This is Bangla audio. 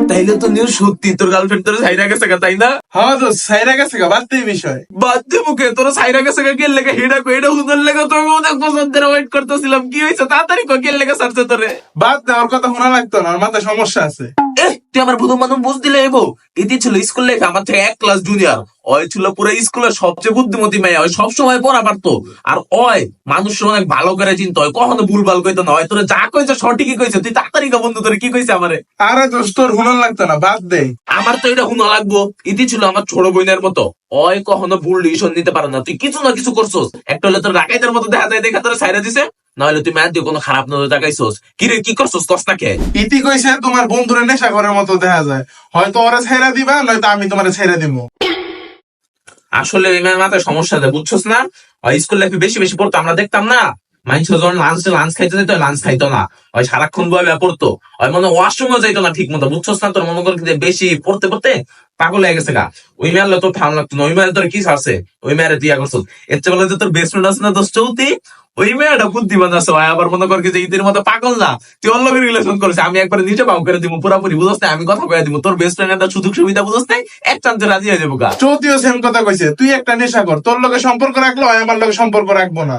তাইলে তো নিউ সত্যি তোর গার্লফ্রেন্ড তোর সাইরা গেছে গা, তাই না? হ্যাঁ তো সাইরা গেছে গা, বাদ দে এই বিষয়। বাদ দে মুখে, তোর সাইরা গেছে গা কে লেগে হেডা কো এটা হুদল লেগে তোর অনেক পছন্দের ওয়েট করতেছিলাম, কি হয়েছে তাড়াতাড়ি কো কে লেগে সারছে তোরে? বাদ দে, ওর কথা শোনা লাগতো না, ওর মাথায় সমস্যা আছে। তুই আমার প্রথম প্রথম বুঝ দিলে এবো। ইতি ছিল স্কুল লেখা আমার থেকে 1 ক্লাস জুনিয়র। ওই ছিল পুরো স্কুলের সবচেয়ে বুদ্ধিমতী মেয়ে, ওই সবসময় পড়া পারতো। আর ওই মানুষের অনেক ভালো করে চিন্তা, হয় কখনো ভুলভাল কইতো না। হয় তোরা যা কইছে সঠিকই কইছে, তুই তাড়াতাড়ি কো বন্ধু তোরে কি কইছে আমারে। আরে দোস্ত, তোর শোনা লাগতো না, বাদ দে। আমার তো এটা হুনা লাগবো। ইতি ছিল আমার ছোট বোনের মতো, ওই কখনো ভুল ডিসিশন নিতে পারে না। তুই কিছু না কিছু করছোস, একটা হলে তোর রাকাইতের মতো দেখা যায়, দেখা তোর সাইরা দিছে। নাহলে তুই ম্যাথ দিয়ে কোনো খারাপ নজর তাকাইছোস। কি রে কি করছোস কস না কে? ইতি কইছে তোমার বন্ধুরে নেশা করার মতো দেখা যায়, হয়তো ওরা ছেড়া দিবা, নয়তো আমি তোমারে ছেড়ে দিব। আসলে ওই মেয়ের মাথায় সমস্যা আছে বুঝছস না। ওই স্কুল লাইফে বেশি বেশি পড়তো, আমরা দেখতাম না। মানুষ যখন লাঞ্চ খাইতে যেত, লাঞ্চ খাইতো না। ওই সারাক্ষণ বয়ে পড়তো। ওই মনে ওয়াশরুমও যাইতো না ঠিক মতো, বুঝছস না। তোর মনে কর যে বেশি পড়তে পড়তে পাগল হয়ে গেছে গা। ওই মেয়ের তোর ভালো লাগতো না। ওই মেয়ের তোর কি আছে, ওই মেয়ের দিয়া করছো। এর চেয়ে বলে যে তোর বেস্ট ফ্রেন্ড আছে না দোষ চৌতি, ওই মেয়েটা বুদ্ধিমান আছে। ওই আবার মনে কর যে ঈদের মতো পাগল না, তুই অন্য রিলেশন করেছে। আমি একবার নিজে বাউ করে দিব পুরাপুরি, বুঝছ না। আমি কথা কয়ে দিব, তোর বেস্ট ফ্রেন্ড একটা সুযোগ সুবিধা বুঝছ না, এক চান্সে রাজি হয়ে যাবো গা। চৌতিও সেম কথা কইছে, তুই একটা নেশা কর, তোর লগে সম্পর্ক রাখলো, আমার লগে সম্পর্ক রাখবো না।